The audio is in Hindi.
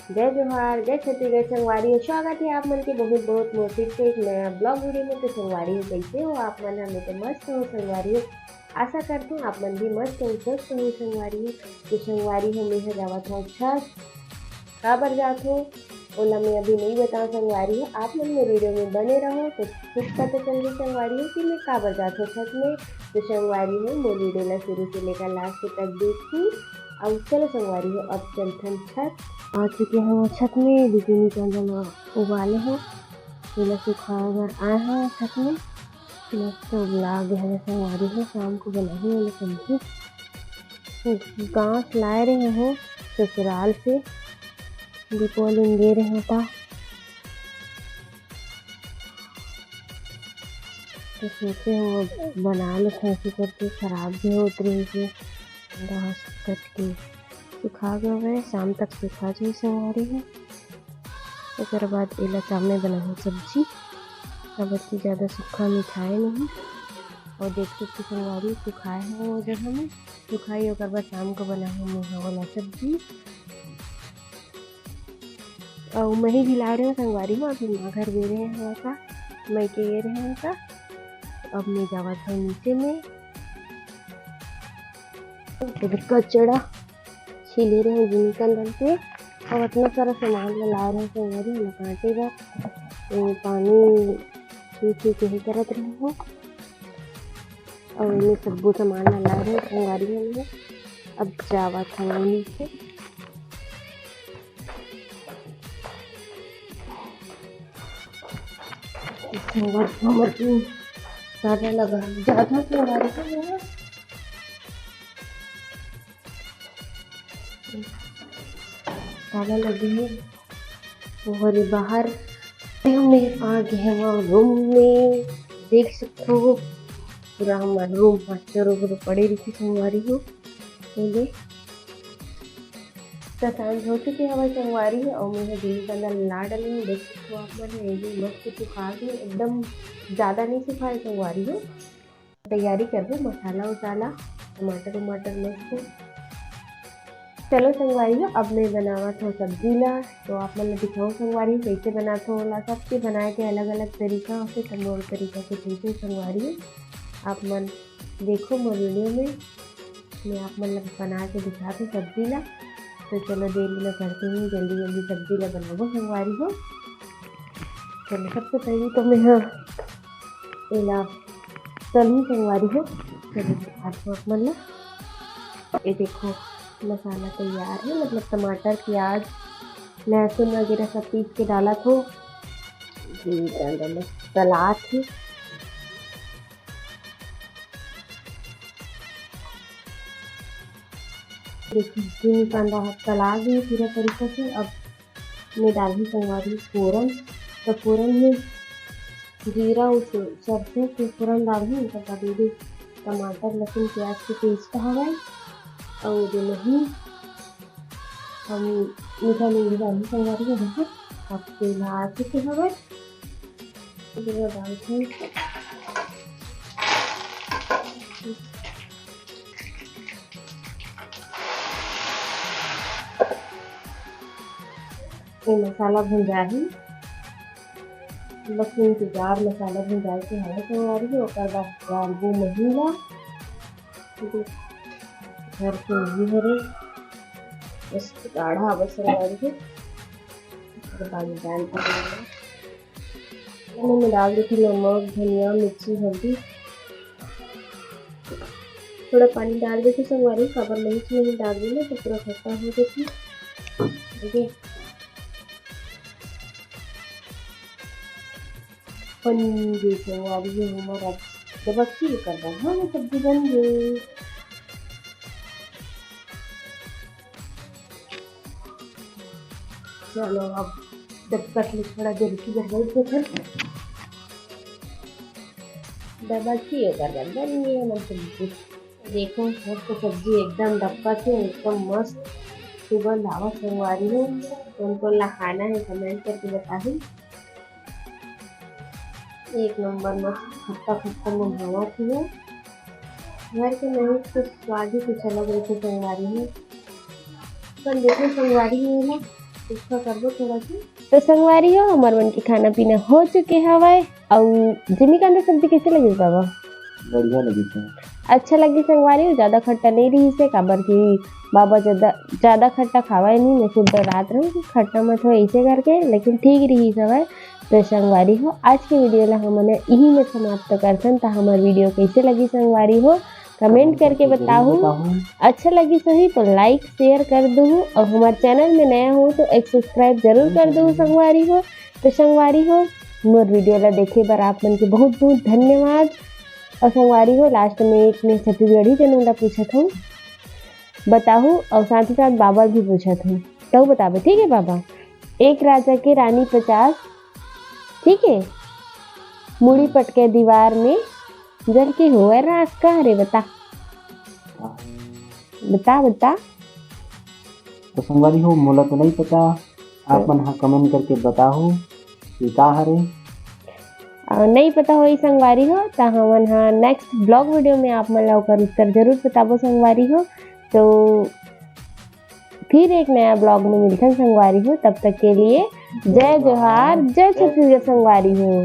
जय जोहार, जय छत्तीसगढ़ संगवारी। स्वागत है आप मन के बहुत बहुत मोर फिर से एक नया ब्लॉग वीडियो में। तो संगवारी हो कैसे हो आप मन? हमें तो मस्त हो संगवारी हो। आशा करती हूँ आप मन भी मस्त हो, स्वस्थ हो संगवारी हो। तो संगवारी हो मैं जावत हो अच्छा काबर जात हो ओला मैं अभी नहीं बताऊँ संगवारी हो। आप मन में वीडियो में बने रहो तो कुछ पता चल रही संगवारी हो कि मैं काबर जात हो छत में। तो संगवारी हो मोर वीडियो ला शुरू से लेकर लास्ट तक देखी। अब चलो संगवारी हो अब चलथन छत। आ चुके हैं वो छत में, बिजली का जमा उबाले हैं पहले सुखाकर आए हैं छत में। मस्त उबला गया है संगवारी है, शाम को बना ही मैंने सब्जी। घास लाए रहे हैं ससुराल से, दीपावली दे रहे था तो सोचे वो बना लेते ऐसे करके। खराब भी हो उतरी से घास कट के सुखा गया है, शाम तक सुखा जाए संगवारी है। उसके बाद एला सामने बनाई सब्जी। अब इतनी ज़्यादा सूखा मिठाई नहीं और देख सकते संगवारी सुखाए हैं वो जगह में सुखाई। और बाद शाम को बनाए मुँह वाला सब्जी और मही भी ला रहे हैं संगवारी में। अभी माँ घर दे रहे हैं का मैं के ये रहे हैं का। अब मैं जावत हूँ नीचे में, कचड़ा छिले रहे हैं जिनका डलते और इतना सारा सामान ला रहे हैं संगवारी में काटेगा पानी छू के ही करत रहे हैं। और मैं सब सामान ला रहे हैं संगवारी में। अब जावा था नीचे सारा लगा ज़्यादा संगवारी का ताला लगी है और बाहर में आ गए हैं वहाँ रूम में। देख सकते हो पूरा हमारा रूम मास्टर पड़े रही थी संगवारी हो। सांझ हो चुकी हमारी संगवारी है और मैं दिल्ली का अंदर ला डली हूँ। देख सकते हो आप मैंने ये मस्त सुखा के एकदम ज़्यादा नहीं सुखाए संगवारी हो। तैयारी कर दो मसाला वसाला टमाटर मस्त। चलो संगवारी हो अब मैं बनावा था सब्जी ला। तो आप मन दिखाऊँ संगवारी कैसे बनाते हो ला। सबके बनाए के अलग अलग तरीका होते, तमोर तरीका से कैसे संगवारी आप मन देखो मोर वीडियो में। मैं आप मन बना के दिखाती हूँ सब्जी ला। तो चलो देरी न करते हुए जल्दी जल्दी सब्जी ला बनाबो संगवारी हो। चलो सबसे पहले तो मैं एला तलूँ संगवारी हो। चलो दिखाती हूँ आप मन ला। ये देखो मसाला तैयार है, मतलब टमाटर प्याज लहसुन वगैरह सब पीस के डाला तो सलाद थी। देखिए कांदा सलाद भी पूरा तरीका से। अब मैं डाली संगवारी फोरन। तो फोरन में जीरा और सरसों के फोरन डाली। उसके बाद टमाटर लहसुन प्याज के पेस्ट हवा और जो नहीं हम मीठा नींबू डाली संगवारी को। देखो अब तेल आ चुके हवा डालते ये मसाला भुंजा ही बस इंतजार मसाला भुंजाए के है संगवारी हो। और बाद डालबू महीला घर के नहीं हरे बस गाढ़ा बस संगवारी हो। उसके बाद मैं डाल दी थी नमक धनिया मिर्ची हल्दी। थोड़ा पानी डाल देती संगवारी खबर नहीं डाल दी ना तो पूरा खट्टा हो जाती। देखिए पंजे संगवारी हो हमारा जब अच्छी कर रहा हाँ मैं सब्जी बन गई। चलो अब जब तक थोड़ा जल्दी गड़बड़ दबाची कर बन गई मन सब्जी। देखो मस्त सब्जी एकदम डब्बा से एकदम मस्त सुगंध आवा संगवारी हो। उनको ला खाना है कमेंट करके बताही। एक नंबर मस्त खट्टा खट्टा मंगावा थी घर के नहीं तो स्वाद ही कुछ अलग रहते संगवारी में। पर देखो संगवारी में ना इसका कर दो थोड़ा सा। तो संगवारी हो हमार मन के खाना पीना हो चुके हवाए। और जिमी कांदा सब्जी कैसे लगी बाबा? बढ़िया लगी थी। अच्छा लगी संगवारी हो, ज़्यादा खट्टा नहीं रही से काबर की बाबा ज़्यादा खट्टा खावाए नहीं, मैं शुद्ध रात रहूँ खट्टा मत हो ऐसे करके, लेकिन ठीक रही सवाए। तो संगवारी हो आज की वीडियो ला हमने यही में समाप्त करसन। तो हमार वीडियो कैसे लगी संगवारी हो कमेंट करके बताओ। अच्छा लगी सही तो लाइक शेयर कर दो, और हमारे चैनल में नया हो तो एक सब्सक्राइब जरूर कर दो संगवारी हो। तो संगवारी हो मोर वीडियो ला देखे बर आप मन के बहुत बहुत धन्यवाद। और संगवारी हो लास्ट में एक ने छत्तीसगढ़ी जनों ला पूछत हूँ बताओ, और साथ ही साथ बाबा भी पूछत हूँ तो बतावे, ठीक है बाबा? एक राजा के रानी 50, ठीक है, मुड़ी पटके दीवार में जल के हुआ रास का रे बता बता बता। तो संगवारी हो मोला तो नहीं पता, आप मन हाँ कमेंट करके बताओ कि का हरे। नहीं पता हो संगवारी हो तो हमन हाँ नेक्स्ट ब्लॉग वीडियो में आप मन ला ओकर उत्तर जरूर बताबो संगवारी हो। तो फिर एक नया ब्लॉग में मिलते हैं संगवारी हो, तब तक के लिए जय जोहार जय छत्तीसगढ़ संगवारी हो।